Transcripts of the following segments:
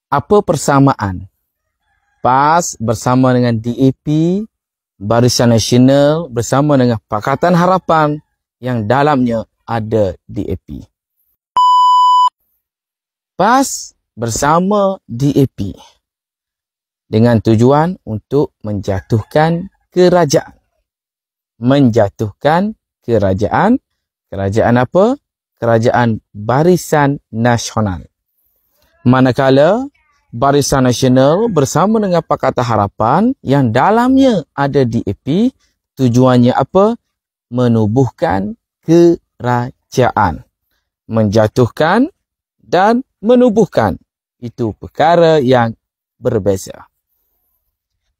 Apa persamaan PAS bersama dengan DAP, Barisan Nasional bersama dengan Pakatan Harapan yang dalamnya ada DAP? PAS bersama DAP dengan tujuan untuk menjatuhkan kerajaan. Menjatuhkan kerajaan. Kerajaan apa? Kerajaan Barisan Nasional. Manakala Barisan Nasional bersama dengan Pakatan Harapan yang dalamnya ada DAP, tujuannya apa? Menubuhkan kerajaan. Menjatuhkan dan menubuhkan. Itu perkara yang berbeza.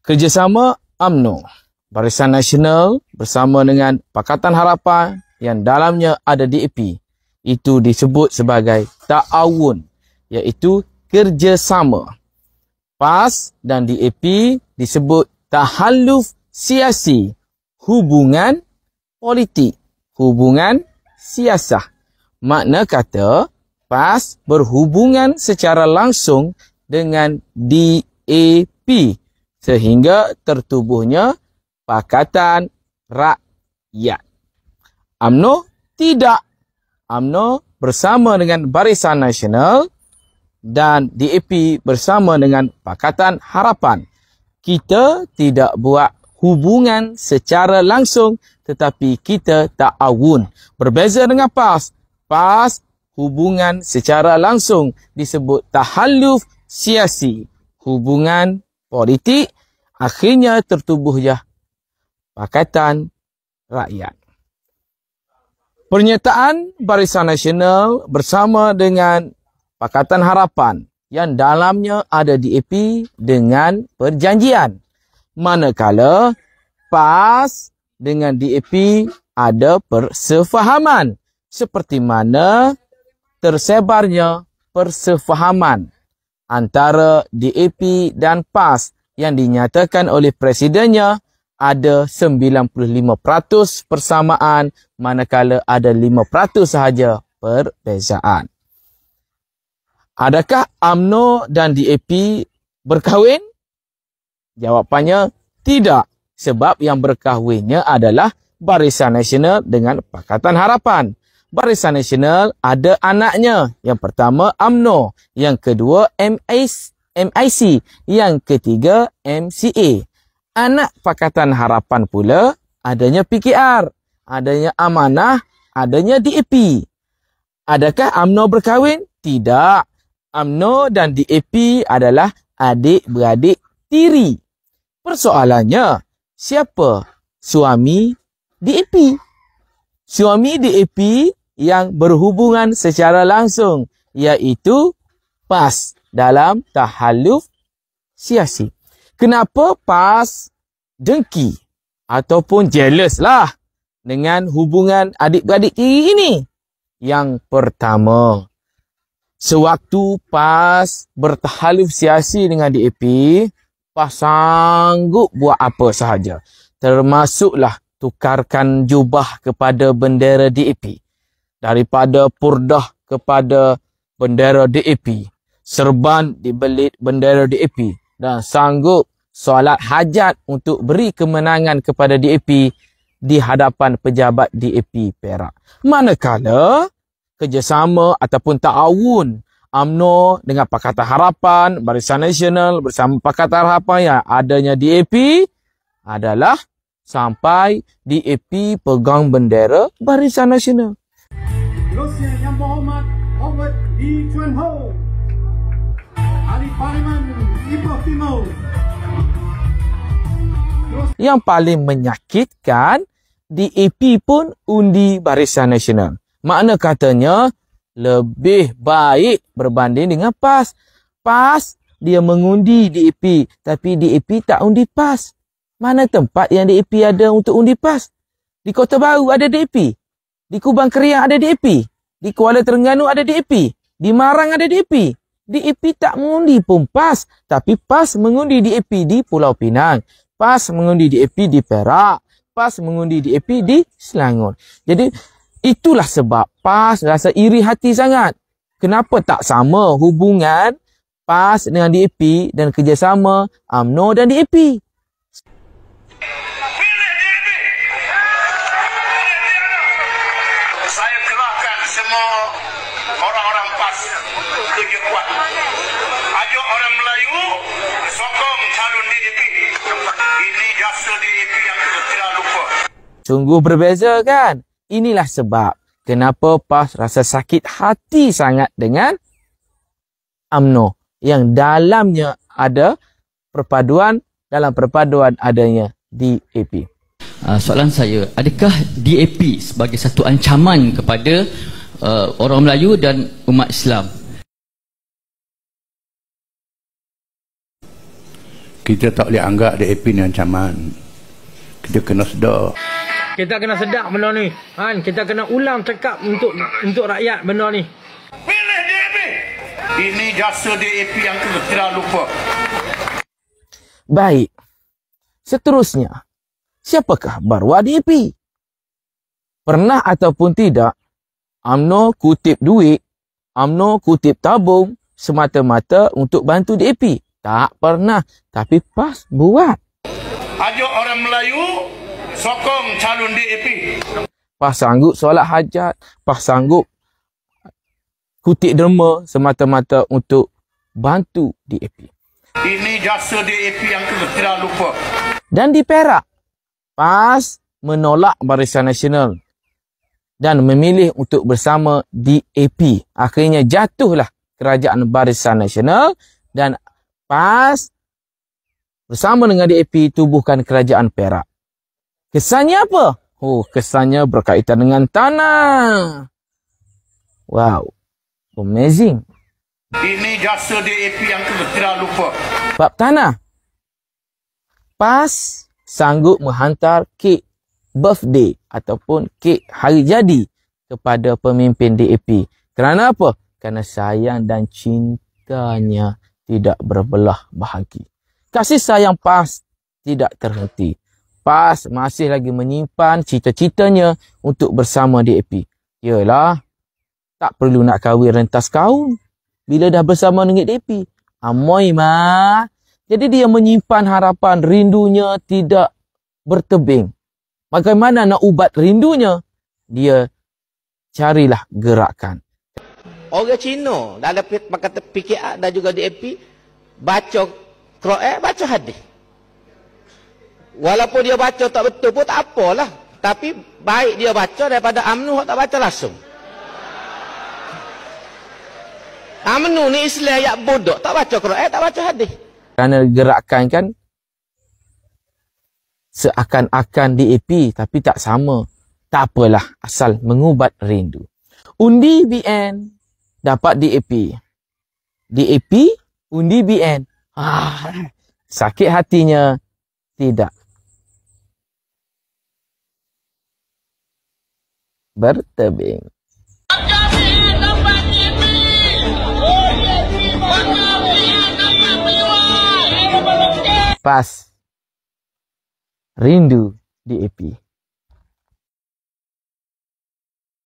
Kerjasama UMNO, Barisan Nasional bersama dengan Pakatan Harapan yang dalamnya ada DAP, itu disebut sebagai ta'awun, iaitu kerjasama. PAS dan DAP disebut tahalluf siasi, hubungan politik, hubungan siasah. Makna kata PAS berhubungan secara langsung dengan DAP sehingga tertubuhnya Pakatan Rakyat. UMNO tidak. UMNO bersama dengan Barisan Nasional dan DAP bersama dengan Pakatan Harapan. Kita tidak buat hubungan secara langsung tetapi kita ta'awun. Berbeza dengan PAS. PAS hubungan secara langsung disebut tahalluf siasi, hubungan politik, akhirnya tertubuhnya Pakatan Rakyat. Pernyataan Barisan Nasional bersama dengan Pakatan Harapan yang dalamnya ada DAP dengan perjanjian. Manakala PAS dengan DAP ada persefahaman. Seperti mana tersebarnya persefahaman antara DAP dan PAS yang dinyatakan oleh Presidennya ada 95% persamaan, manakala ada 5% sahaja perbezaan. Adakah UMNO dan DAP berkahwin? Jawapannya tidak. Sebab yang berkahwinnya adalah Barisan Nasional dengan Pakatan Harapan. Barisan Nasional ada anaknya. Yang pertama UMNO. Yang kedua MIC. Yang ketiga MCA. Anak Pakatan Harapan pula adanya PKR. Adanya Amanah. Adanya DAP. Adakah UMNO berkahwin? Tidak. UMNO dan DAP adalah adik-beradik tiri. Persoalannya, siapa suami DAP? Suami DAP yang berhubungan secara langsung, iaitu PAS dalam tahalluf siasi. Kenapa PAS dengki ataupun jealous lah dengan hubungan adik-beradik tiri ini? Yang pertama, sewaktu PAS bertahaluf siasi dengan DAP, PAS sanggup buat apa sahaja. Termasuklah tukarkan jubah kepada bendera DAP. Daripada purdah kepada bendera DAP. Serban dibelit bendera DAP. Dan sanggup solat hajat untuk beri kemenangan kepada DAP di hadapan pejabat DAP Perak. Manakala kerjasama ataupun ta'awun UMNO dengan Pakatan Harapan, Barisan Nasional bersama Pakatan Harapan yang adanya DAP adalah sampai DAP pegang bendera Barisan Nasional. Terusnya Yang Berhormat Robert D. Chuan Ho, Ahli Parlimen Ipoh Timur. Yang paling menyakitkan, DAP pun undi Barisan Nasional. Makna katanya lebih baik berbanding dengan PAS. PAS dia mengundi DAP, tapi DAP tak undi PAS. Mana tempat yang DAP ada untuk undi PAS? Di Kota Baru ada DAP. Di Kubang Keriang ada DAP. Di Kuala Terengganu ada DAP. Di Marang ada DAP. DAP tak mengundi pun PAS, tapi PAS mengundi DAP di Pulau Pinang. PAS mengundi DAP di Perak. PAS mengundi DAP di Selangor. Jadi itulah sebab PAS rasa iri hati sangat. Kenapa tak sama hubungan PAS dengan DAP dan kerjasama UMNO dan DAP. Saya kerahkan semua orang-orang PAS kerja kuat. Ajak orang Melayu sokong calon DAP. Ini jasa DAP yang kita tidak lupa. Sungguh berbeza kan? Inilah sebab kenapa PAS rasa sakit hati sangat dengan UMNO yang dalamnya ada perpaduan, dalam perpaduan adanya DAP. Soalan saya, adakah DAP sebagai satu ancaman kepada orang Melayu dan umat Islam? Kita tak boleh anggap DAP ni ancaman. Kita kena sedar. Kita kena sedar benda ni. Kita kena ulang cakap untuk rakyat benda ni. Pilih DAP. Ini jasa DAP yang kita tidak lupa. Baik. Seterusnya, siapakah Barwa DAP? Pernah ataupun tidak, UMNO kutip duit, UMNO kutip tabung semata-mata untuk bantu DAP. Tak pernah. Tapi PAS buat. Ajak orang Melayu sokong calon DAP. PAS sanggup solat hajat, PAS sanggup kutip derma semata-mata untuk bantu DAP. Ini jasa DAP yang kita tidak lupa. Dan di Perak, PAS menolak Barisan Nasional dan memilih untuk bersama DAP. Akhirnya jatuhlah kerajaan Barisan Nasional dan PAS bersama dengan DAP tubuhkan kerajaan Perak. Kesannya apa? Kesannya berkaitan dengan tanah. Wow, amazing. Ini jasa DAP yang kita tidak lupa. Bab tanah. PAS sanggup menghantar kek birthday ataupun kek hari jadi kepada pemimpin DAP. Kerana apa? Kerana sayang dan cintanya tidak berbelah bahagi. Kasih sayang PAS tidak terhenti. PAS masih lagi menyimpan cita-citanya untuk bersama DAP. Yalah, tak perlu nak kahwin rentas kaun bila dah bersama dengan DAP. Amoy mah. Jadi dia menyimpan harapan, rindunya tidak bertebing. Bagaimana nak ubat rindunya? Dia carilah gerakan. Orang Cina dalam kata PKR dan juga DAP baca Quran, baca hadis. Walaupun dia baca tak betul pun tak apalah. Tapi baik dia baca daripada UMNO tak baca langsung. UMNO ni Islam yang bodoh, tak baca Quran, tak baca hadis. Kerana gerakan kan seakan-akan DAP tapi tak sama. Tak apalah, asal mengubat rindu. Undi BN dapat DAP. DAP undi BN. Sakit hatinya tidak bertebing. PAS rindu DAP.